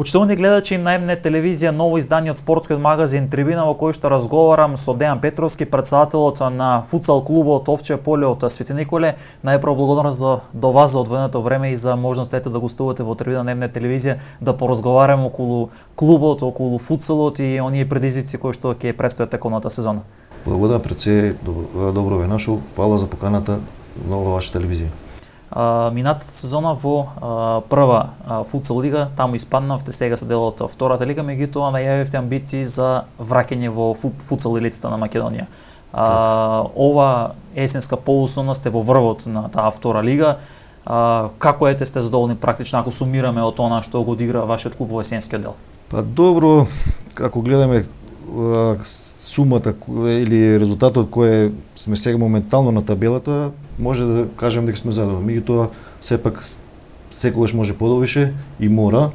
Почитувани гледачи на МН телевизија ново издание од спортскиот магазин Трибина во кој што разговарам со Дејан Петровски, председателот на футсал клубот Овче поле од Свети Николе. Најпрво благодарност до вас за одвоеното време и за можноста да гостувате во Трибина на МН телевизија да поразговараме околу клубот, околу футсалот и оние предизвици кои што ќе предстојат текомната сезона. Благодарам пред се, добро ве нашол. Фала за поканата на ваша телевизија. Минатата сезона во прва футсал лига, таму испаднавте, сега се дел од втората лига, меѓутоа најавивте амбиции за враќање во футсал елитата на Македонија. Ова есенска полусезона сте во врвот на таа втора лига. Како сте задоволни практично ако сумираме од она што го одигра вашиот клуб во есенскиот дел? Па добро, ако гледаме сумата или резултатот кој сме сега моментално на табелата, може да кажем дека сме задоволни. Меѓутоа, сепак секогаш може подобрише и мора.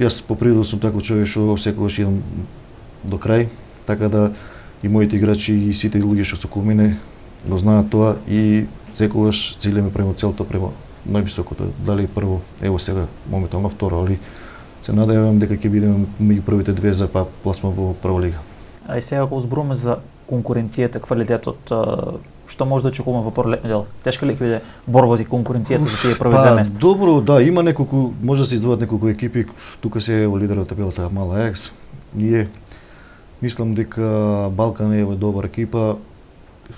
Јас по природа сум таков човек што секогаш идам до крај, така да и моите играчи и сите луѓе што се околу мене го знаат тоа и секогаш целиме према целта према највисокото. Дали прво, ево сега моментално второ, али се надевам дека ќе бидеме меѓу првите две за пласма во прва лига. А и сега ако зборуваме за конкуренцијата, квалитетот, што може да очекуваме во првиот дел? Тешка ли ќе биде борбата и конкуренцијата за тие први две места? Добро, да, има неколку, може да се издвојат неколку екипи, тука се е во лидерот табелата Мала Ајакс. Ние мислам дека Балкан е добра екипа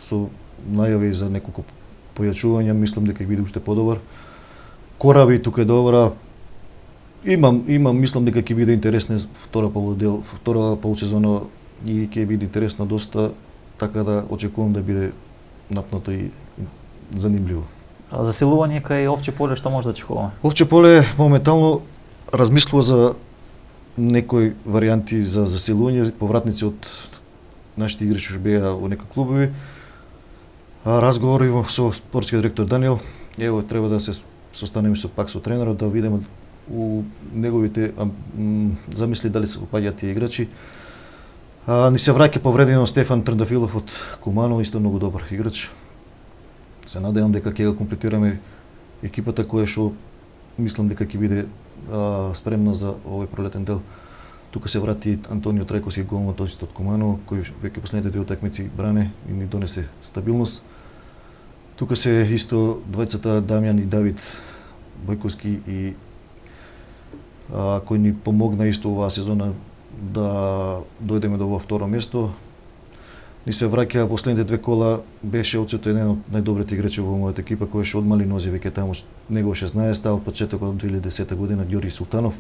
со најави за неколку појачувања, мислам дека ќе биде уште подобар. Кораби тука е добра. Мислам дека ќе биде интересна втора полусезона и ќе биде интересно доста, така да очекувам да биде напнато и занимливо. Засилување кај Овче поле што може да очекуваме? Овче поле моментално размислува за некои варијанти за засилување, повратници од нашите играчи што беа во некои клубови. Разговори со спортскиот директор Даниел, ево треба да се состанеме пак со тренерот да видиме у неговите замисли дали се опаѓаат тие играчи. Ни се враќа повредено Стефан Трендафилов од Кумано, исто многу добар играч. Се надевам дека ќе го комплетираме екипата која што мислам дека ќе биде спремна за овој пролетен дел. Тука се врати Антонио Трекоски голман од Кумано, кој веќе последните две утакмици бране и ни донесе стабилност. Тука се исто двајцата Дамјан и Давид Бојковски и кој ни помогна исто оваа сезона да дојдеме до во второ место. Ни се враќа последните две кола, беше одсето еден од најдобрите играчи во мојата екипа кој што одмали нози веќе таму него 16 од почетокот од 2010 година Ѓорги Султанов.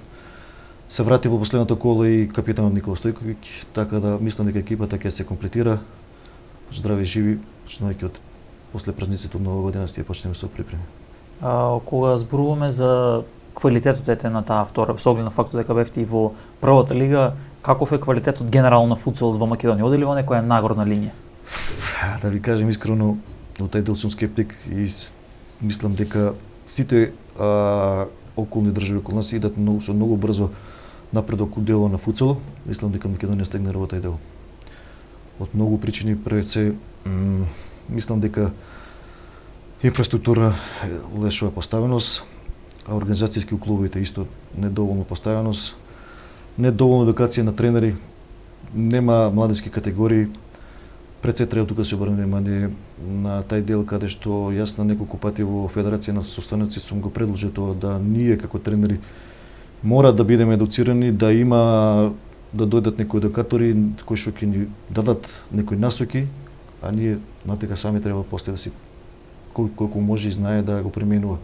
Се врати во последното коло и капитанот Никола Стојковиќ, така да мислам дека екипата ќе се комплетира. Здрави и живи, почнувајќи од после празниците од Нова година ќе почнеме со припреми. Кога зборуваме за квалитетот на таа втора, со оглед на фактот дека бевте и во првата лига, каков е квалитетот генерално на футсалот во Македонија? Оди ли во некоја нагорна линија? Да ви кажем искрено, во тај дел сум скептик и мислам дека сите околни држави околу нас идат со многу брзо напред околу дело на футсалот. Мислам дека Македонија стегнира во тај дел. Од многу причини, пред се мислам дека инфраструктура лешува поставеност, а организацијски у клубовите исто недоволно поставеност, недоволно едукација на тренери, нема младински категории. Пред се треба тука се обрне внимание на тај дел каде што јас на неколку пати во Федерација на состаноци сум го предложил тоа да ние како тренери мора да бидеме едуцирани, да има да дојдат некои едукатори кои што ќе ни дадат некои насоки, а ние натека сами треба после да си колку може и знае да го применува.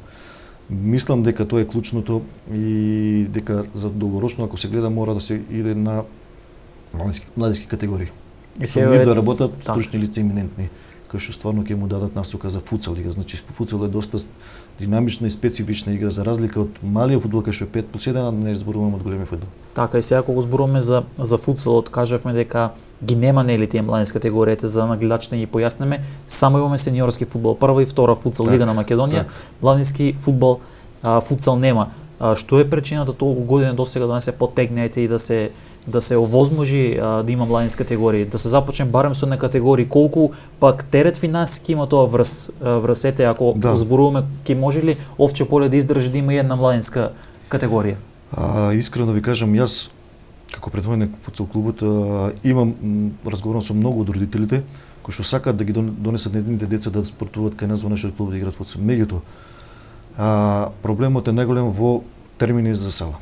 Мислам дека тоа е клучното и дека за долгорочно ако се гледа мора да се иде на младински категории. И се да работат стручни лица еминентни, кои што стварно ќе му дадат насока за футсал игра. Значи футсал е доста динамична и специфична игра за разлика од малиот фудбал кој што е 5+1, не зборуваме од големиот фудбал. Така и сега кога зборуваме за футсалот, кажавме дека ги нема нели тие младински категориите за нагледачите ги појаснеме, само имаме сениорски фудбал, прва и втора футсал лига на Македонија, младински фудбал, футсал нема. Што е причината толку години досега да не се поттегнете и да се овозможи да има младински категории, да се започне барем со една категории, колку пак терет финансиски има тоа врсете, ако зборуваме, ќе може ли Овче поле да издржи да има една младинска категорија? Искрено ви кажам, јас како предводник футсал клубот имам разговарам со многу од родителите кои што сакаат да ги донесат нивните деца да спортуваат кај нас во нашиот клуб да играат футсал. Меѓутоа, проблемот е најголем во термини за сала.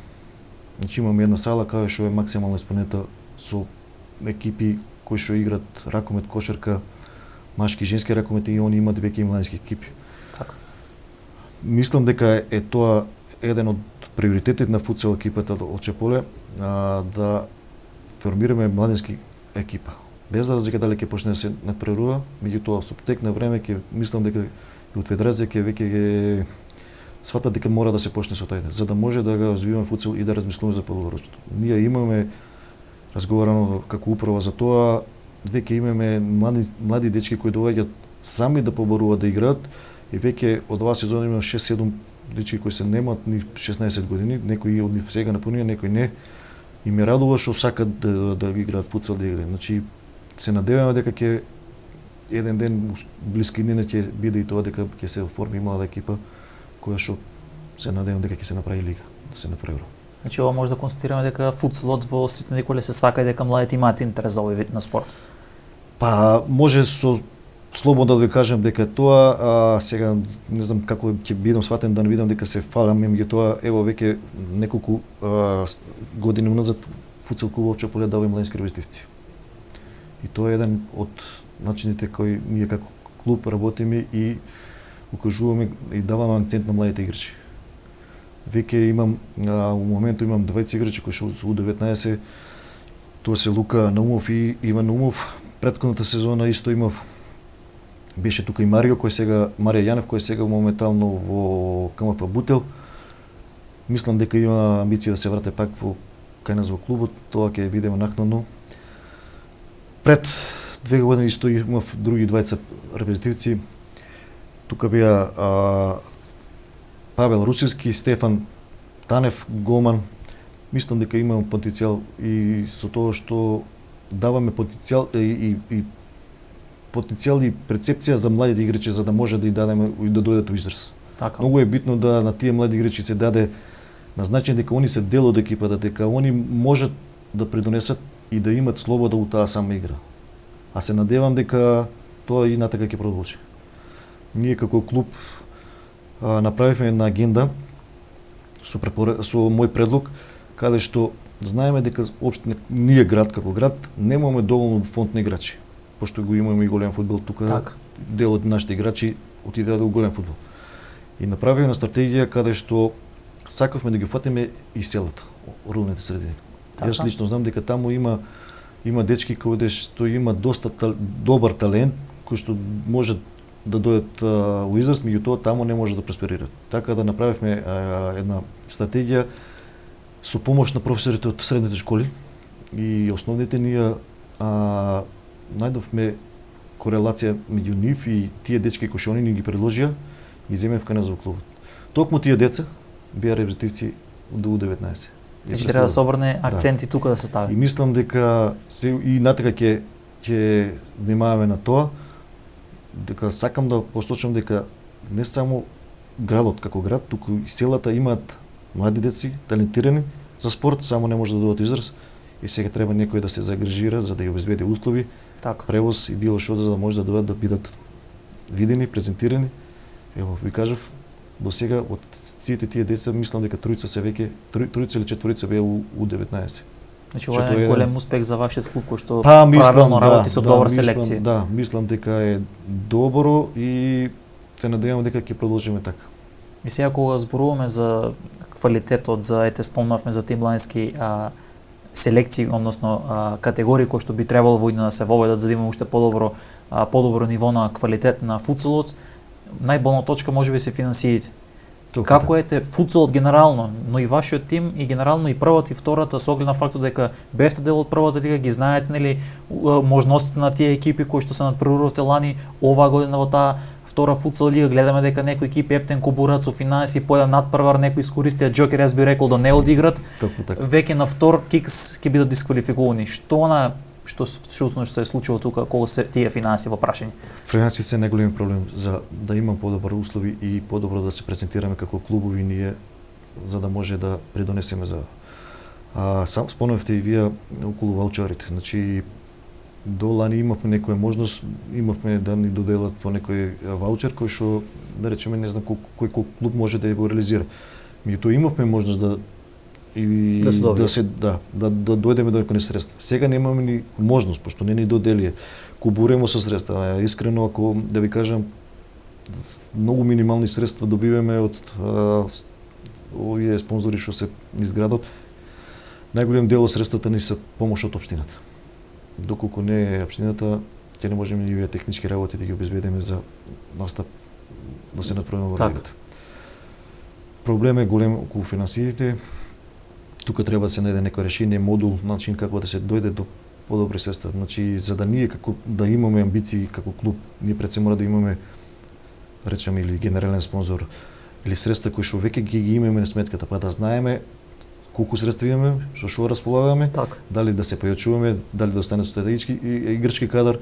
Значи имаме една сала кај што е максимално исполнета со екипи кои што играат ракомет, кошарка, машки, женски ракомет и они имаат веќе и младински екипи. Така. Мислам дека е тоа еден од приоритетите на футсал екипата од Чеполе да формираме младински екипа. Без разлика дали ќе почне да се надпреварува, меѓутоа со тек на време ќе мислам дека и од федерација ќе веќе ќе сватат дека мора да се почне со тај, за да може да го развиваме футсал и да размислуваме за подолгорочно. Ние имаме разговарано како управа за тоа, веќе имаме млади дечки кои доаѓаат сами да побаруваат да играат и веќе од оваа сезона има 6-7 дечки кои се немаат ни 16 години, некои од нив сега напунија, некои не. И ме радува што сакат да играат футсал, да играат. Значи се надеваме дека ќе еден ден блиски иднина ќе биде и тоа дека ќе се оформи млада екипа која што се надевам дека ќе се направи лига, да се направи. Значи ова може да констатираме дека футсалот во Свети Николе се сака и дека младите имаат интерес за овој вид на спорт. Па може со слободно да ви кажам дека тоа сега не знам како ќе бидам сватен да не видам дека се фалам, меѓутоа ево веќе неколку години назад футсал клубот Чеполе дава и младински репрезентативци. И тоа е еден од начините кои ние како клуб работиме и укажуваме и даваме акцент на младите играчи. Веќе имам во моментот имам двајца играчи кои што се U19, тоа се Лука Наумов и Иван Наумов. Претходната сезона исто имав беше тука и Марио Марија Јанев кој е сега моментално во КМФ Бутел. Мислам дека има амбиција да се врате пак кај нас во клубот, тоа ќе видиме накнадно. Пред 2 години исто имав други двајца репрезентативци. Тука беа Павел Русевски, Стефан Танев, голман. Мислам дека имам потенцијал и со тоа што даваме потенцијал и потенцијал и перцепција за младите играчи за да може да и дадеме и да дојдат во израз. Така. Многу е битно да на тие млади играчи се даде назначен дека они се дел од екипата, дека они можат да придонесат и да имат слобода у таа сама игра. А се надевам дека тоа и натака ќе продолжи. Ние како клуб направивме една агенда со мој предлог каде што знаеме дека општина ние град како град немаме доволно фонд на играчи. Пошто го имаме и голем фудбал тука, так. Дел од нашите играчи отидеа во голем фудбал. И направивме една стратегија каде што сакавме да ги фатиме и селата, руралните средини. Така. Јас лично знам дека таму има дечки кои што има доста добар талент, кои што можат да дојдат во израз, меѓутоа таму не може да просперираат. Така да направивме една стратегија со помош на професорите од средните школи и основните ние најдовме корелација меѓу нив и тие дечки кои што они ни ги предложија, ги земеме кај нас во клубот. Токму тие деца беа репрезентативци до U19. Значи треба да се обрне акцент и тука да се стави. И мислам дека и натака ќе внимаваме на тоа, дека сакам да посочам дека не само градот како град, туку и селата имаат млади деци, талентирани за спорт, само не може да дадат израз и сега треба некој да се загрижира за да ја обезбеди услови, така. Превоз и било што за да може да дојдат да бидат видени, презентирани. Ево ви кажав, до сега од сите тие деца мислам дека тројца или четворица беа U19. Значи ова е голем успех за вашиот клуб кој што правилно работи со добра селекција. Мислам дека е добро и се надевам дека ќе продолжиме така. И сега кога зборуваме за квалитетот, за спомнавме за тие младински селекции, односно категории кои што би требало во да се воведат за да имаме уште подобро ниво на квалитет на футсалот, најболна точка можеби се финансиите. Како ете футсалот генерално, но и вашиот тим и генерално и првата и втората со оглед на фактот дека бевте дел од првата лига, ги знаете нели можностите на тие екипи кои што се надпреварувате лани, оваа година во таа втора футсал лига гледаме дека некои екипи ептен кобурат со финанси, поеден надпревар, некои искористија Џокер, јас би рекол да не одиграт. Веќе на втор кикс ќе бидат дисквалификувани. Што се е случило тука кога се тие финанси во прашање? Финансите се најголем проблем за да имам подобри услови и подобро да се презентираме како клубови ние за да може да придонесеме за сам спомнавте и вие околу ваучарите. Значи до лани имавме некоја можност, имавме да ни доделат по некој ваучер кој што да речеме не знам кој клуб може да го реализира. Меѓутоа имавме можност да да дојдеме до некои средства. Сега немаме ни можност пошто не ни доделие. Кубуремо со средства. Искрено ако да ви кажам многу минимални средства добиваме од овие спонзори што се низ градот. Најголем дел од средствата ни се помош од општината. Доколку не е општината, ќе не можеме ни технички работи да ги обезбедиме за настап да се направиме во лигата. Проблем е голем околу финансиите. Тука треба да се најде некој решение, модул, начин како да се дојде до подобри средства. Значи за да ние како да имаме амбиции како клуб, ние пред се мора да имаме речеме или генерален спонзор или средства кои што веќе ги имаме на сметката, па да знаеме колку средства имаме, што располагаме, дали да се појачуваме, дали да остане стратегички и играчки кадар,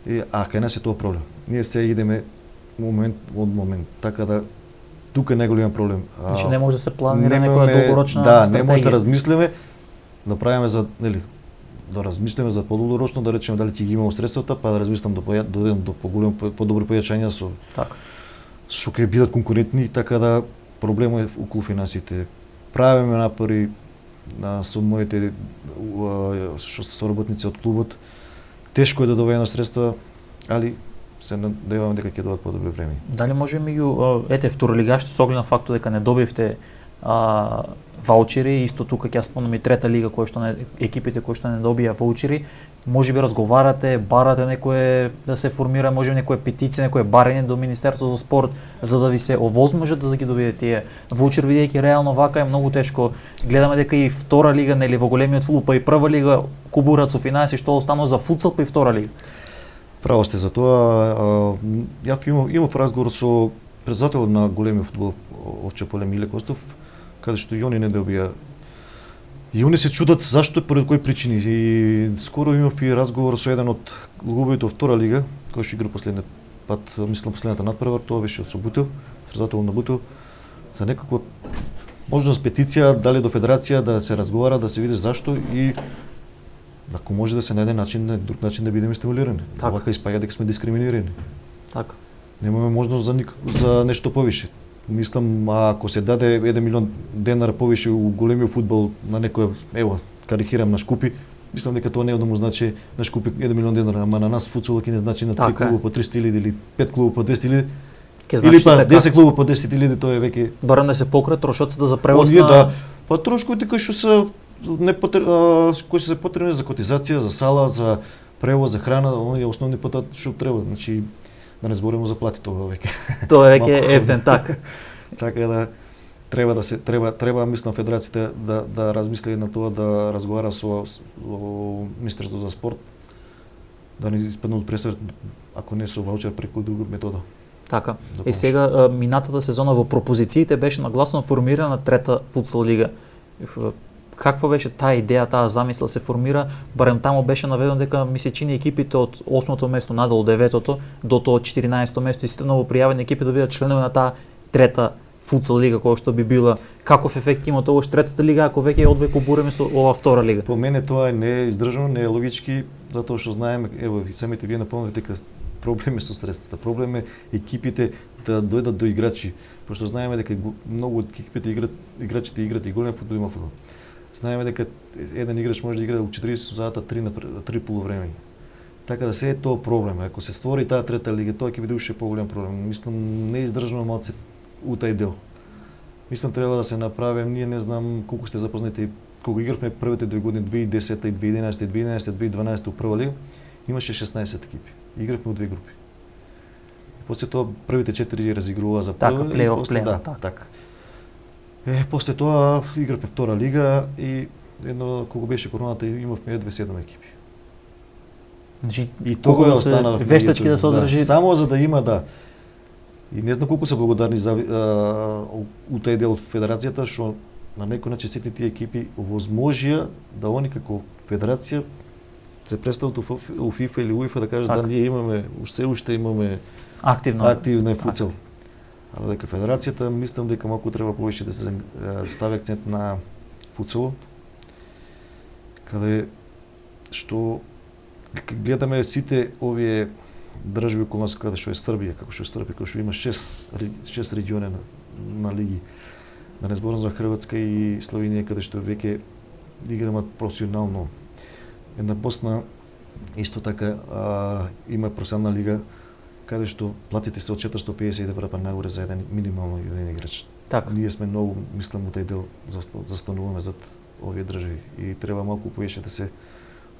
кај нас е тоа проблем. Ние се идеме момент од момент, така да тука е најголем проблем. Значи не може да се планира некоја долгорочна стратегија. Не може да размислиме, да правиме за, да размислиме за подолгорочно, да речеме дали ќе ги имаме средствата, па да размислам да дојдем до поголем, подобри појачања со што ќе бидат конкурентни, така да проблемот е околу финансите. Правиме напори со моите што се соработници од клубот. Тешко е да доведеме средства, али се надеваме дека ќе дојдат подобри време. Дали можеме ете второлигашите со оглед на фактот дека не добивте ваучери, исто тука ќе спомнам и трета лига која што екипите кои што не добија ваучери, можеби разговарате, барате некое да се формира, можеби некоја петиција, некое барање до Министерството за спорт за да ви се овозможат да ги добиете тие ваучери, бидејќи реално вака е многу тешко. Гледаме дека и втора лига нели во големиот фудбал, па и прва лига кубурат со финанси што останува за футсал, па и втора лига. Право сте за тоа. Ја имав разговор со председателот на големиот фудбал Овче поле Миле Костов, каде што и они не добија. И они се чудат зашто и поради кои причини. И скоро имав и разговор со еден од клубовите од втора лига, кој што игра последниот пат, мислам последната надпревар, тоа беше со Бутел, председател на Бутел, за некаква можност петиција, дали до федерација да се разговара, да се види зашто и ако може да се најде начин, друг начин да бидеме стимулирани. Вака испаѓа дека сме дискриминирани. Така. Немаме можност за нешто повише. Мислам, ако се даде 1 милион денар повише у големиот фудбал на некој, ево, карикирам на Шкупи, мислам дека тоа не да му значи на Шкупи 1 милион денар, ама на нас футсалот ќе не значи на 3 клуба по 300.000 или 5 клуба по 200.000. Или па 10 клуба по 10.000, тоа е веќе барем да се покријат трошоците за превоз на... Да, па трошковите кои што се кои се потребни за котизација, за сала, за превоз, за храна, оние основни потоа што треба, значи да не збориме за плати тоа веќе. Тоа веќе е ефтен така. Така да треба мислам федерацијата да размисли на тоа, да разговара со Министерството за спорт, да не испаднат пресвет, ако не со ваучер преку друга метода. Така. И сега минатата сезона во пропозициите беше нагласно формирана трета футсал лига. Каква беше таа идеја, таа замисла се формира, барем таму беше наведено дека ми се чини екипите од 8-то место надолу 9-то до тоа 14-то место и сите новопријавени екипи да бидат членови на таа трета футсал лига која што би била. Каков ефект има тоа третата лига ако веќе одвеќе обуреме со ова втора лига? По мене тоа не е издржано, не е логички, затоа што знаеме, ево и самите вие напомнавте дека проблеми со средствата, проблем е екипите да дојдат до играчи, пошто знаеме дека многу од екипите играчите играат и голем фудбал, има фудбал. Знаеме дека еден играч може да игра у 40 сата 3 полувреме. Така да се е тоа проблем. Ако се створи таа трета лига, тоа ќе биде уште поголем проблем. Мислам не е издржано малце у тај дел. Мислам треба да се направи, ние не знам колку сте запознати, кога игравме првите 2 години 2010 и 2011, 2012 у прва лига, имаше 16 екипи. Игравме у 2 групи. После тоа првите 4 разигруваа за прва лига. Така, така. После тоа игравме втора лига и едно кога беше короната имавме едва 7 екипи. И тоа останаа вештачки да се одржи. Само за да има И не знам колку се благодарни за у тај дел од федерацијата што на некој начин сите тие екипи овозможија да они како федерација се представат у ФИФА или УЕФА да кажат да ние имаме уште имаме активна футсал. А дека федерацијата мислам дека малку треба повеќе да се стави акцент на футсалот, каде што гледаме сите овие држави околу нас, каде што е Србија, како што е Србија, како што има 6 региони на лиги. Да не зборам за Хрватска и Словенија, каде што веќе играат професионално. Една Босна исто така има професионална лига, каде што платите се од 450 евра па нагоре за минимално еден играч. Така. Ние сме многу, мислам, у тај дел застануваме зад овие држави и треба малку повеќе да се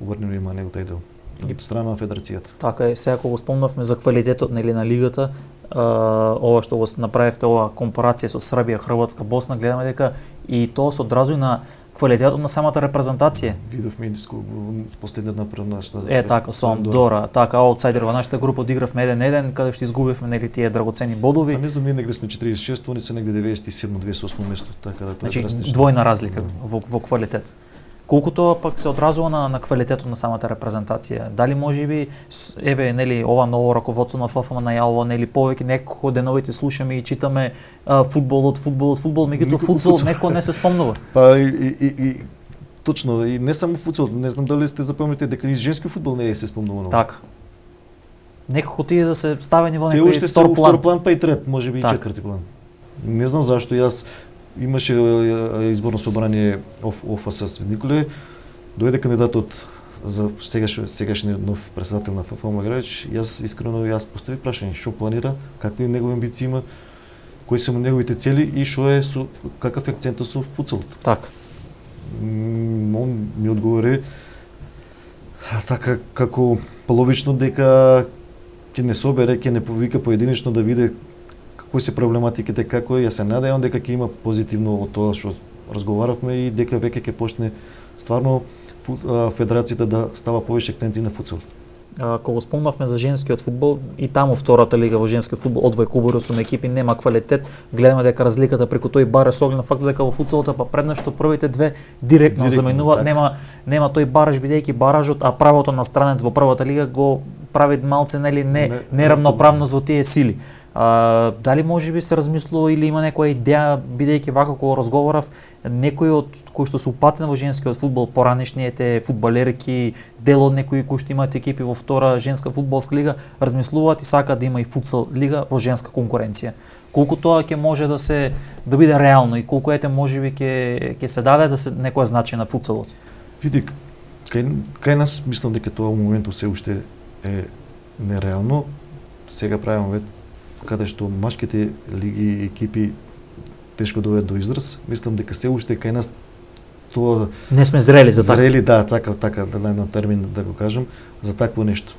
обрнеме внимание у тај дел. Од страна на федерацијата. Така е, сега кога го спомнавме за квалитетот нели на лигата, ова што го направивте оваа компарација со Србија, Хрватска, Босна, гледаме дека и тоа се одразува на квалитетот на самата репрезентација. Видовме индиско последниот напред нашата. Така, со Андора, така аутсайдер во нашата група одигравме 1-1, каде што изгубивме нели тие драгоцени бодови. А не знам, ние негде сме 46, они се негде 97-28 место, така да тоа е драстично. Двојна разлика во квалитет. Колку тоа пак се одразува на квалитетот на самата репрезентација? Дали можеби еве нели ова ново раководство на ФФМ најавува нели повеќе некако деновите слушаме и читаме фудбал, меѓутоа футбол некој не се спомнува. Па и точно, и не само футбол, не знам дали сте запомните дека и женски фудбал не се спомнува. Така. Некако тие да се ставени во некој втор план, па и трет, можеби и четврти план. Не знам зашто јас имаше изборно собрание ОФС Свет Николе, дојде кандидатот за сегашниот нов претседател на ФФМ Градич, јас искрено поставив прашање што планира, какви негови амбиции има, кои се неговите цели и што е каков е акцентот со футсалот. Така. Он ми одговори така како половично дека ќе не собере, ќе не повика поединечно да види кои се проблематиките, како ја се надевам дека ќе има позитивно од тоа што разговаравме и дека веќе ќе почне стварно федерацијата да става повеќе акценти на футсал. Кога спомнавме за женскиот фудбал, и таму втората лига во женскиот фудбал одвој клубови со екипи нема квалитет. Гледаме дека разликата преку тој баре со оглед на фактот дека во футсалот па преднешто првите две директно заменуваат, нема тој бараж бидејќи баражот, а правото на странец во првата лига го прави малце нели неравноправност во тие сили. Дали можеби се размислува или има некоја идеја, бидејќи вака кога разговарав, некои од кои што се упатени во женскиот фудбал, поранешните фудбалерки, дел од некои кои што имаат екипи во втора женска фудбалска лига, размислуваат и сакаат да има и футсал лига во женска конкуренција. Колку тоа ќе може да биде реално и колку можеби ќе се даде да се некоја значај на футсалот? Види, кај нас мислам дека тоа во моментот се уште е нереално. Сега правиме каде што машките лиги и екипи тешко доаѓаат до израз, мислам дека се уште кај нас тоа не сме зрели за така. Зрели, да, така да на термин да го кажам, за такво нешто.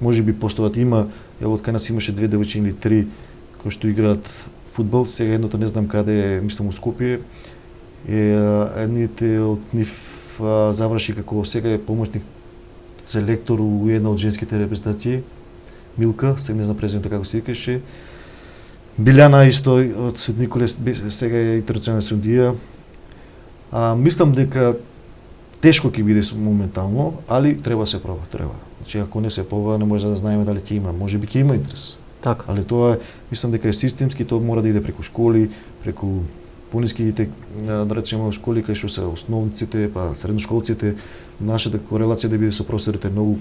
Можеби постојат има, ево од кај нас имаше 2 девојчиња или 3 кои што играат фудбал, сега едното не знам каде е, мислам у Скопје. Едните од нив заврши како сега е помошник селектор у една од женските репрезентации. Милка, сега не знам презимето како се викаше. Билјана исто од Свет Николе, сега е интернационална судија. Мислам дека тешко ќе биде моментално, али треба се проба, треба. Значи ако не се проба, не може да знаеме дали ќе има, можеби ќе има интерес. Така. Али тоа мислам дека е системски, тоа мора да иде преку школи, преку пониските, да речеме школи кај што се основниците, па средношколците, нашата корелација да биде со професорите многу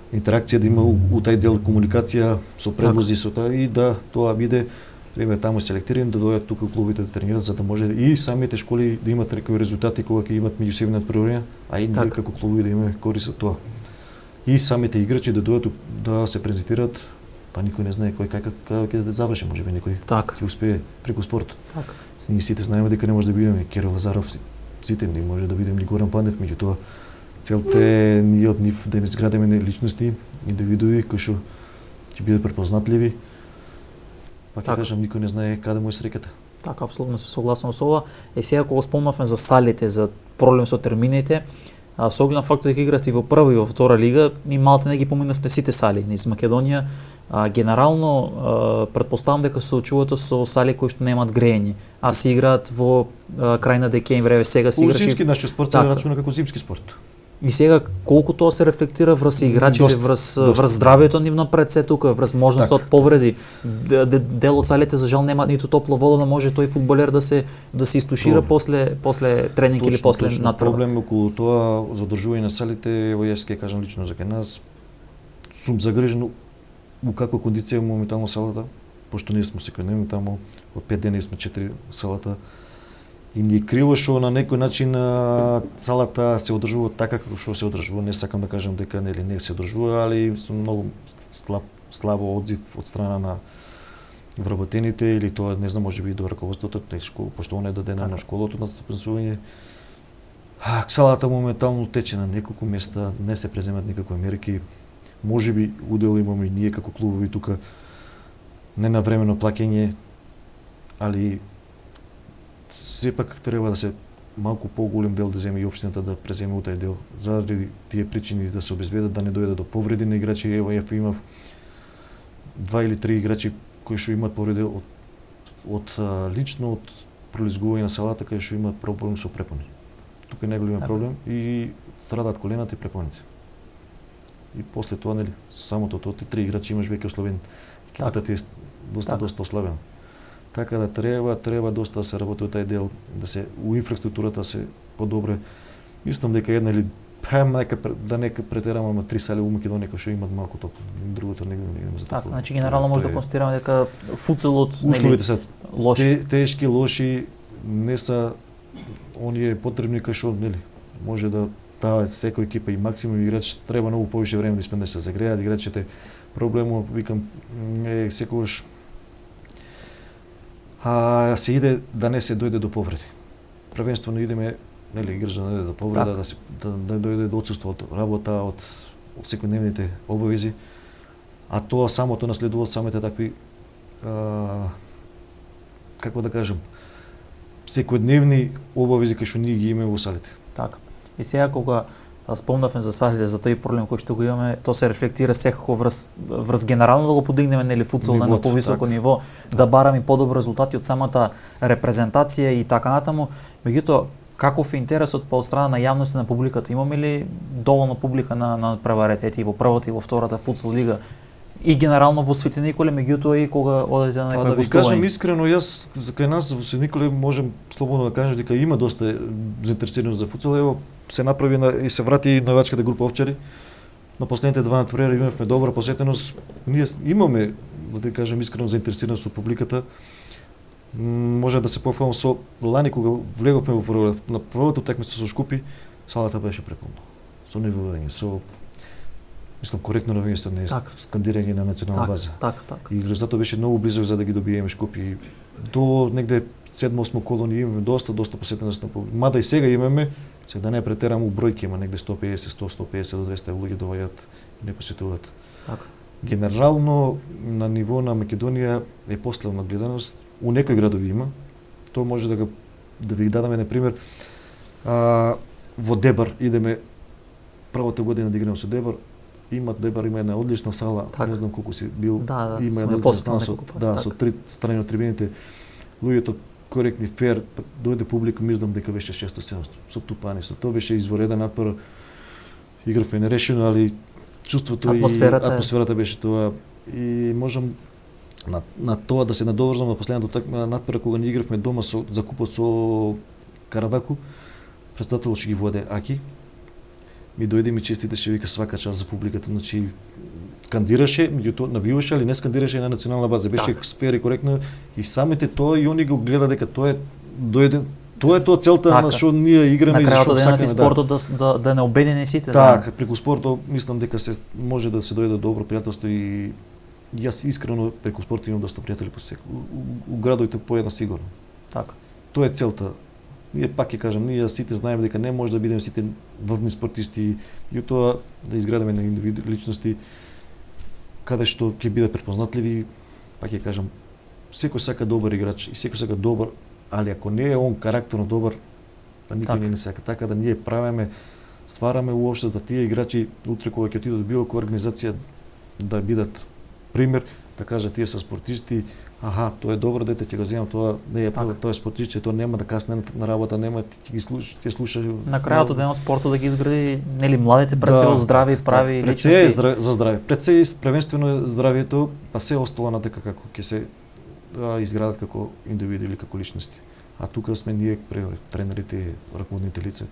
интеракција да има у тај дел комуникација со предлози со тоа и да тоа биде пример таму селектирани да дојдат тука клубите да тренираат за да може и самите школи да имат некои резултати кога ќе имат меѓусебни надпревари, а и ние како клубови да имаме корист од тоа. И самите играчи да дојдат да се презентираат, па никој не знае кој како ќе да заврши, можеби некој ќе успее преку спортот. Така. Ние сите знаеме дека не може да бидеме Кирил Лазаров, сите не може да бидеме Горан Панев, меѓутоа целта е ние од нив да изградиме личности, индивидуи кои што ќе бидат препознатливи. Пак ќе кажам, никој не знае каде му е среќата. Така, апсолутно се согласувам со ова. Сега кога спомнавме за салите, за проблем со термините, со оглед на фактот дека играте и во прва и во втора лига, и малте не ги поминавте сите сали низ Македонија. Генерално претпоставам дека се соочувате со сали кои што немаат грејење, а се играат во крај на декември, сега се играше. Зимски нашиот спорт се рачуна како зимски спорт. И сега колку тоа се рефлектира врз играчите, Доста. врз здравието нивно пред се тука, врз можност од повреди. Дел од салите за жал нема ниту топла вода, да може тој фудбалер да се истушира после тренинг или после надпревар. Проблем околу тоа задржување на салите, ево јас ќе кажам лично за кај нас. Сум загрижен у каква кондиција е моментално салата, пошто ние сме секојдневно таму, од 5 дена сме 4 салата. И ни е криво што на некој начин салата се одржува така како што се одржува. Не сакам да кажам дека не се одржува, али сум многу слабо одзив од страна на вработените или тоа не знам, можеби и до раководството на школа, пошто она е дадено на школото на стопенсување. Салата моментално тече на неколку места, не се преземат никакви мерки. Можеби удел имаме и ние како клубови тука ненавремено плаќање, али сепак треба да се малку поголем дел да земе и општината да преземе у тај дел, заради тие причини да се обезбедат да не дојде до повреди на играчи. Ево ја имав 2 или 3 играчи кои што имаат повреди од лично од пролизгување на салата, кај што имаат проблем со препони. Тука е најголемиот проблем и страдаат колената и препоните. И после тоа, нели, самото тоа, 3 играчи имаш веќе ослабен. Екипата ти е доста ослабена. Така да треба доста да се работи од тај дел, да се у инфраструктурата се подобре. Мислам дека една или да нека претераме, ама 3 сали у Македонија кои што имаат малку топло, другото не за така. Значи генерално може да констатираме дека футсалот условите се лоши, тешки, лоши, не се оние потребни кај што, нели, може да секоја екипа и максимум играч треба многу повише време да испенде се загреат играчите. Проблемот, викам, е секогаш се иде да не се дојде до повреди. Првенствено идеме, нели, играч да не дојде до повреда, да дојде до отсуство од работа, од секојдневните обавези, а тоа самото наследува самите такви како да кажам, секојдневни обавези кои што ние ги имаме во салите. Така. И сега кога спомнавме за салите, за тој проблем кој што го имаме, тоа се рефлектира секако врз генерално да го подигнеме, нели, футсал на повисоко ниво, да бараме подобри резултати од самата репрезентација и така натаму. Меѓутоа, каков е интересот од страна на јавноста, на публиката? Имаме ли доволно публика на преварите и во првата и во втората футсал лига? И генерално во Свети Николе, меѓутоа и кога одите на некој гостување? Да ви кажам искрено, јас за кај нас во Свети Николе можем слободно да кажам дека има доста заинтересираност за футсал. Ево се направи и се врати навачката група Овчари. На последните 2 надпревари имавме добра посетеност. Ние имаме, да кажам искрено, заинтересираност од публиката. Може да се пофалам со лани кога влеговме во на првото такмиство со Шкупи, салата беше преполна. Со невојување, со мислам коректно равенство, скандирање на национална база. Така. И резултатот беше многу близок за да ги добиеме Шкупи. До негде 7-8 колони имаме доста посетеност на публика. Мада и сега имаме, сега да не претерам у бројки, има негде 150, 150 до 200 луѓе доаѓаат и не посетуваат. Така. Генерално на ниво на Македонија е последна гледаност. У некои градови има. Тоа може да ви дадеме на пример. Во Дебар идеме првата година да играме со Дебар. Дебар има една одлична сала, не знам колку си бил. Има една одлична сала со 3 страни од трибините. Луѓето коректни, фер, дојде публика, мислам дека беше 600-700. Со тупани, тоа беше извореден надпор. Игравме нерешено, али чувството и атмосферата беше тоа. И можам на тоа да се надоврзам на последната надпора кога ни игравме дома за купот со Карадаку. Председателот ќе ги воде Аки. Ми дојде ми честитеше, вика свака час за публиката, значи скандираше, меѓутоа навиваше, али не скандираше на национална база, беше сфера и коректно и самите тоа и они го гледа дека тоа е тоа целта на што ние играме и што сакаме спортот да не обедини сите. Така, преку спортот мислам дека се може да се дојде до добро пријателство и јас искрено преку спортот имам доста пријатели у градовите по една сигурно. Така. Тоа е целта. Ние пак ќе кажам, ние сите знаеме дека не може да бидеме сите врвни спортисти и тоа да изградиме на личности каде што ќе бидат препознатливи. Пак ќе кажам, секој сака добар играч и секој сака добар, али ако не е он карактерно добар, па никој не сака. Така да ние правиме, ствараме уопште да тие играчи утре кога ќе отидат било која организација да бидат пример, да кажа тие се спортисти, аха, тоа е добро дете, ќе го земам, тоа не е Така. тоа е спортист, тоа нема да касне на работа, нема ти ги слуша. На крајот од денот спортот да ги изгради, нели младите пред се здрави, прави пред се е личности. за здраве. Пред се е првенствено е здравието, па се остало на дека како ќе се изградат како индивиди или како личности. А тука сме ние тренерите, раководните лица,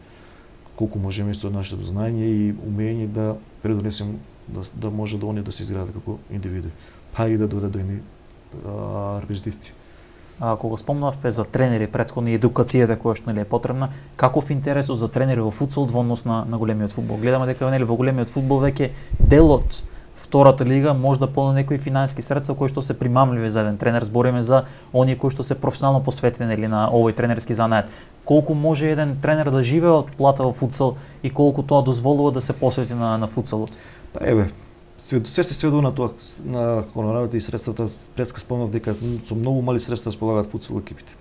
колку можеме со нашето знаење и умење да предонесем да може да они да се изградат како индивиди, па и да додадат до едни репрезентативци. Кога спомнавме за тренери претходно и едукацијата која што нели е потребна, каков интересот за тренери во футсал во однос на големиот фудбал? Гледаме дека нели во големиот фудбал веќе дел од втората лига може да полне некои финансиски средства кои што се примамливи за еден тренер. Збориме за оние кои што се професионално посветени нели на овој тренерски занает. Колку може еден тренер да живее од плата во футсал и колку тоа дозволува да се посвети на футсалот? Па се сведува на тоа, на хонорарите и средствата. Предска спомнав дека со многу мали средства располагаат футсал екипите.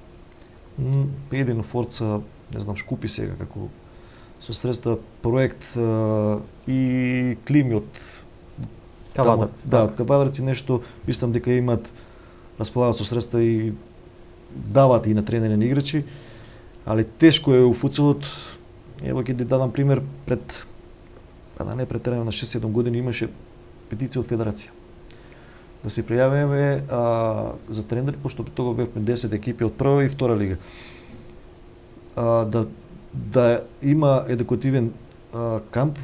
Едино Форца, не знам, Шкупи сега како со средства проект и Клими од Кавадарци. Да, Кавадарци нешто, мислам дека имаат располагаат со средства и даваат и на тренери на играчи, али тешко е у футсалот. Ево ќе ти дадам пример, пред да не претерано на 6-7 години имаше петиција од федерација. Да се пријавиме за тренери, пошто тога бевме 10 екипи од прва и втора лига. Да има едукативен камп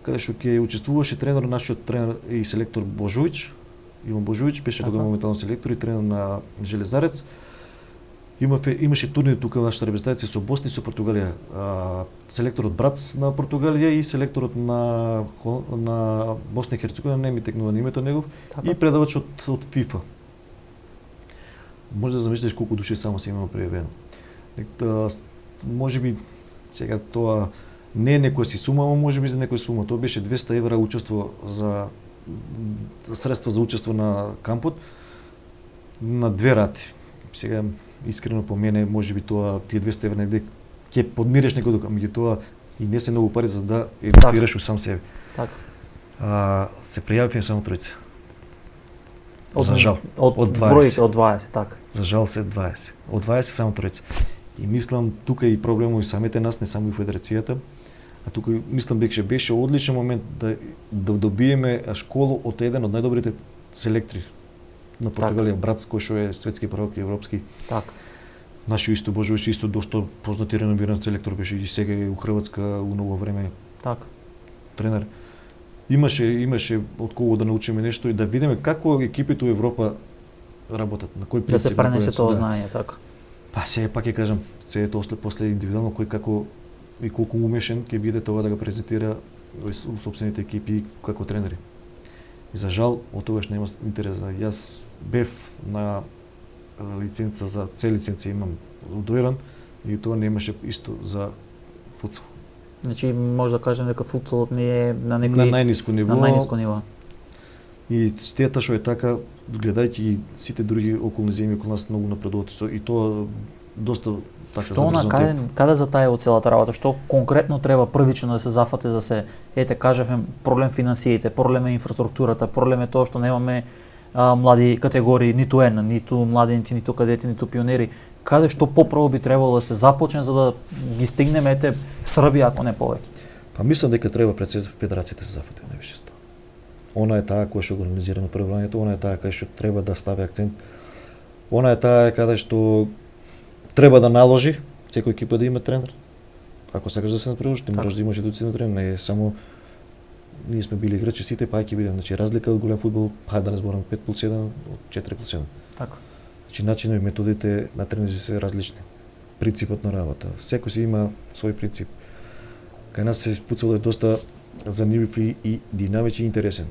каде што ќе учествуваше тренер, нашиот тренер и селектор Божович. Иван Божович беше тога моментално селектор и тренер на Железарец. Имаше турнир тука во нашата репрезентација со Босна и со Португалија. Селекторот Брац на Португалија и селекторот на Босна и Херцеговина, не ми текнува името негов, и предавач од ФИФА. Може да замислиш колку души само се имало пријавено. Можеби сега тоа не е некоја си сума, но можеби за некоја сума. Тоа беше 200 евра учество за средства за учество на кампот на 2 рати. Сега искрено по мене, можеби тоа тие 200 евра негде ќе подмириш некој дока, меѓутоа и не се многу пари за да инвестираш у сам себе. Така. Се пријавивме само тројца. За жал. Од 20. Од 20, така. За жал се 20. Од 20 само тројца. И мислам тука и проблемот и самите нас, не само и федерацијата, а тука мислам беше одличен момент да добиеме школа од еден од најдобрите селектори на Португалија, Брац, кој што е светски prvак и европски. Така. Нашиот исто Божович исто доста познат и реномиран селектор беше и сега у Хрватска у ново време. Така. Тренер. Имаше од кого да научиме нешто и да видиме како екипите у Европа работат, на кој принцип. Да се пренесе тоа знаење, така. Па се пак ќе кажам, се е после индивидуално кој како и колку умешен ќе биде тоа да го презентира во сопствените екипи како тренери. И за жал, од тогаш нема интерес. Јас бев на лиценца за цел лиценција имам удоиран и тоа немаше исто за футсал. Значи може да кажем дека футсалот не е на некој на најниско ниво. На најниско ниво. И штета што е така, гледајќи ги сите други околни земји околу нас многу напредуваат и тоа доста така забрзано. Каде затаја од целата работа? Што конкретно треба првично да се зафате за се? Ете, кажавме, проблем финансиите, проблем е инфраструктурата, проблем е тоа што немаме млади категории, ниту една, ниту младенци, ниту кадети, ниту пионери. Каде што попрво би требало да се започне за да ги стигнеме ете Србија, ако не повеќе? Па мислам дека треба пред се федерацијата се зафати највише тоа. Она е таа која што организира направувањето, она е таа кај што треба да стави акцент. Она е таа каде што треба да наложи секој екипа да има тренер. Ако сакаш да се напредуваш, ти мораш да имаш едуциран тренер, не е само ние сме били играчи сите, па ќе бидеме, значи разлика од голем фудбал, па да не зборам 5+1 од 4+1. Така. Значи начинот и методите на тренери се различни. Принципот на работа, секој си има свој принцип. Кај нас се футсал е доста занимлив и динамичен и интересен.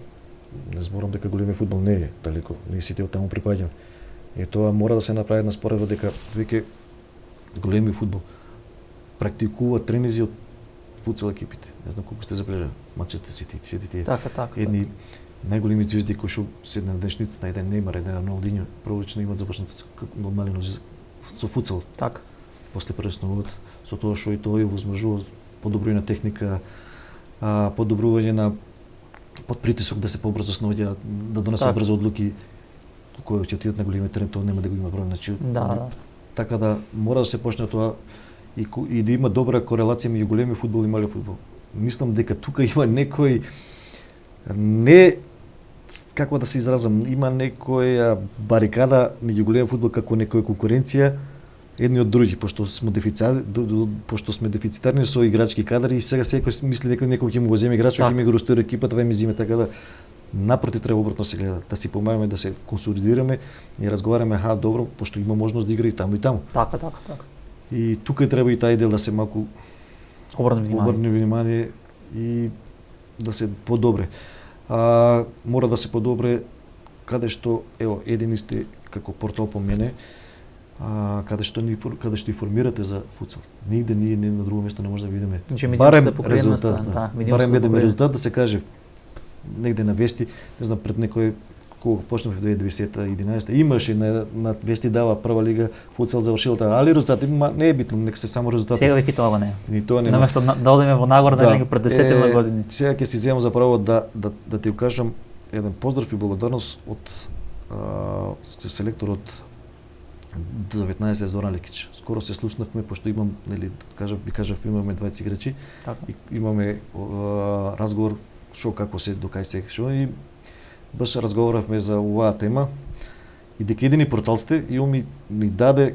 Не зборам дека големиот фудбал не е далеко, ние сите од таму припаѓаме. И тоа мора да се направи една споредба дека веќе големиот фудбал практикува тренизи од футсал екипите. Не знам колку сте забележали, Манчестер Сити, тие. Така. Едни најголеми звезди кои што се на денешница, на еден Неймар, еден Роналдиньо, првично имаат започнато нормално со футсал. Така. После преснуваат со тоа што и тоа возможува подобрување на техника, подобрување на под притисок да се побрзо снаоѓаат, да донесат брзо одлуки. кои ќе отидат на големи терени, тоа нема да го има проблем. Значи, Да. така да мора да се почне тоа и да има добра корелација меѓу големи фудбал и мали фудбал. Мислам дека тука има некој не како да се изразам, има некоја барикада меѓу големи фудбал како некоја конкуренција едни од други, пошто сме дефицитарни со играчки кадри и сега секој мисли дека некој ќе му го земе играчот, ќе ми го ростира екипата, вај ми зиме, така да напротив треба обратно се гледа, да си помагаме да се консолидираме и разговараме, добро, пошто има можност да игра и таму и таму. Така. И тука треба и тај дел да се малку обрне внимание и да се подобре. Мора да се подобре каде што, ево, едини сте како портал по мене, каде што информирате за футсал. Нигде ние на друго место не може да видиме. Барем резултат, барем еден резултат да се каже негде на вести, не знам, пред некој кога почнав в 2010-11 имаше на вести дава прва лига футсал завршил таа, али резултати не е битно, нека се само резултати. Сега веќе тоа не. Ни тоа не. Наместо да одиме во награда некој пред 10 години. Сега ќе си земам за право да ти кажам еден поздрав и благодарност од селекторот 19 Зоран Лекич. Скоро се слушнавме, пошто имам, нели, ви кажав, имаме 20 играчи. Така. И имаме разговор што како се докај се што и баш разговаравме за оваа тема и дека едини портал сте и он ми даде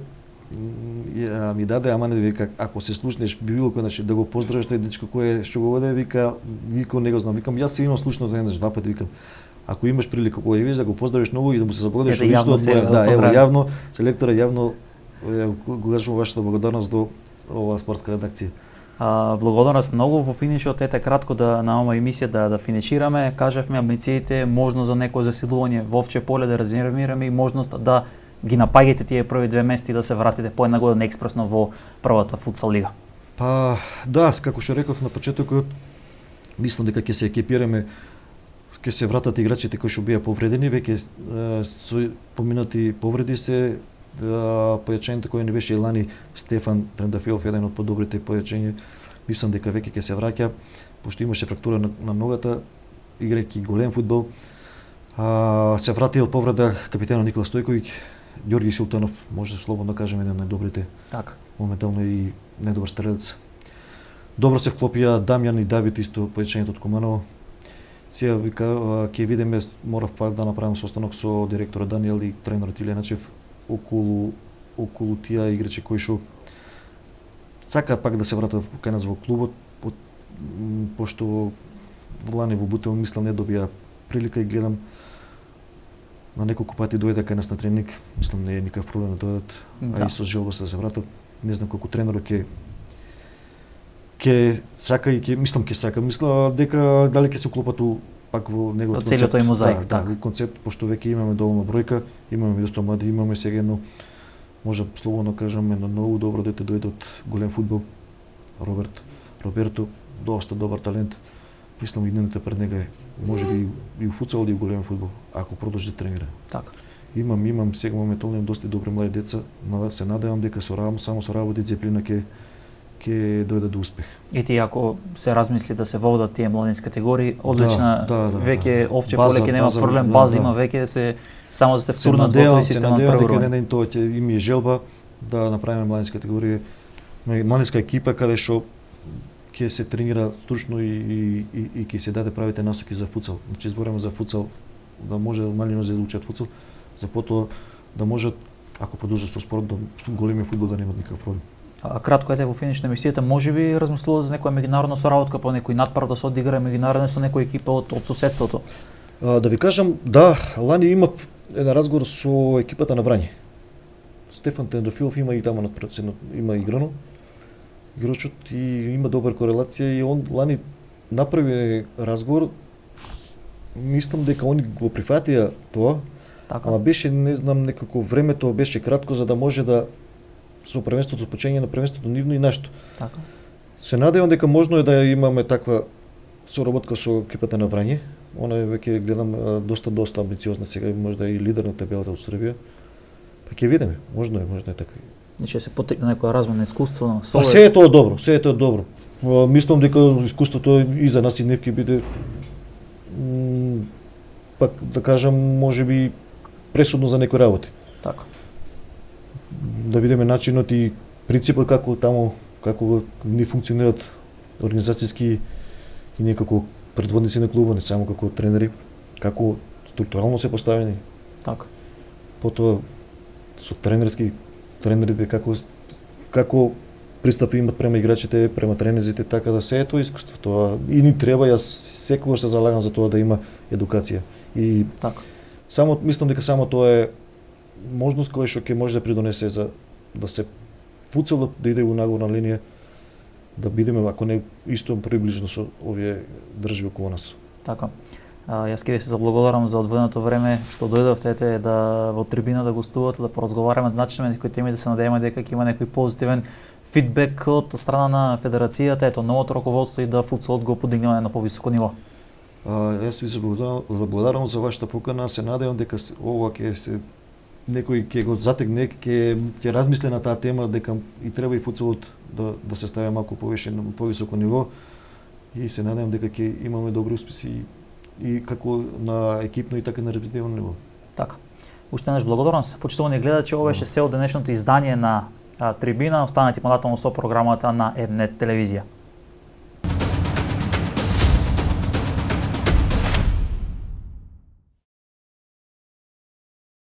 ама не вика, ако се слушнеш било кој, значи да го поздравиш тој дечко кој што го воде, вика не го знам, викам јас се имам слушнато еднаш два пати, викам ако имаш прилика кога ја видиш да го поздравиш многу и да му се заблагодариш лично од моја, ево јавно селектора јавно го кажувам вашата благодарност до оваа спортска редакција. Благодарност многу во финишот, кратко на оваа емисија да финишираме, кажавме амбициите, можност за некое засилување во овче поле да резервираме и можност да ги напаѓате тие први две места и да се вратите по една година експресно во првата футсал лига. Па да, како што реков на почетокот, мислам дека ќе се екипираме, ќе се вратат играчите кои што беа повредени, веќе со поминати повреди се појачењето кој не беше и лани, Стефан Трендафилов, еден од подобрите појачења, мислам дека веќе ќе се враќа, пошто имаше фрактура на ногата, играјќи голем фудбал. Се вратил повреда капитенот Никола Стојковиќ, Ѓорги Султанов, може слободно да кажеме еден од најдобрите. Така. Моментално и најдобар стрелец. Добро се вклопија Дамјан и Давид исто појачењето од Куманово. Сега вика ќе видиме, морав пак да направам состанок со директорот Даниел и тренерот Илија Начев околу тие играчи кои што сакаат пак да се вратат кај нас во клубот, пошто лани во Бутел мислам не добија прилика и гледам на неколку пати дојде кај нас на тренинг, мислам не е никаков проблем да дојдат, а и со желба да се вратат. Не знам колку тренерот ќе сака и ќе сака. Мислам дека дали ќе се уклопат пак во неговиот концепт. Целиот тој мозаик, да, концепт, пошто веќе имаме доволно бројка, имаме доста млади, имаме сега едно, може слободно кажеме, едно многу добро дете дојде од голем фудбал, Роберто, доста добар талент. Мислам идената пред него е можеби и у футсал и у голем фудбал, ако продолжи да тренира. Така. Имам сега моментално доста добри млади деца, се надевам дека само со работа и дисциплина ќе дојде до успех. И ти ако се размисли да се воведат тие младински категории, одлична, веќе овче поле ќе нема проблем, база има веќе се само да се втурнат во тој систем на прво. Дека ден тоа ќе има и желба да направиме младински категории, младинска екипа каде што ќе се тренира стручно и ќе се даде правите насоки за футсал. Значи зборуваме за футсал, да може малино да учат футсал, за потоа да може ако продолжат со спорт до големи фудбал да немат никаков проблем. Кратко во финиш на емисијата, можеби размислувате за некоја меѓународна соработка по некој надправ да се одигра меѓународно со некоја екипа од соседството? Да ви кажам, да, лани имав еден разговор со екипата на Врање. Стефан Тендофилов има и таму надпред, има играно. Играчот и има добра корелација и он лани направи разговор. Мислам дека они го прифатија тоа. Така. Ама беше, не знам, некако времето беше кратко за да може да со првенството, почење на првенството нивно и нашто. Така. Се надевам дека можно е да имаме таква соработка со екипата на Врање. Она е веќе гледам доста амбициозна сега, може да е и лидер на табелата од Србија. Па ќе видиме, можно е така. Значи се потекне некоја размена искуство. Па се е тоа добро. Мислам дека искуството и за нас и нив ќе биде пак да кажам можеби пресудно за некои работи. Така. Да видиме начинот и принципот како ни функционираат организацијски и некако предводници на клуба, не само како тренери, како структурално се поставени. Така. Потоа со тренерите како пристап имат према играчите, према тренерите, така да се е тоа искуство. Тоа и ни треба, јас секогаш се залагам за тоа да има едукација. И Така. мислам дека само тоа е можност која што ќе може да придонесе за да се фуцалот да иде у нагорна линија, да бидеме, ако не исто приближно со овие држави околу нас. Така. Јас ќе ви се заблагодарам за одвоеното време што дојдовте да во трибина да гостувате, да поразговараме на начинот на кои теми, да се надеваме дека ќе има некој позитивен фидбек од страна на федерацијата, ето новото раководство и да футсалот го подигнеме на едно повисоко ниво. Јас ви се благодарам за вашата покана, се надевам дека ова ќе се некој ќе го затегне, ќе размисли на таа тема дека и треба и футсалот да се стави малку повише на повисоко ниво и се надевам дека ќе имаме добри успеси и како на екипно и така на репрезентативно ниво. Така. Уште еднаш благодарност. Почитувани гледачи, ова беше се од денешното издание на Трибина. Останете понатаму со програмата на ЕБНет телевизија.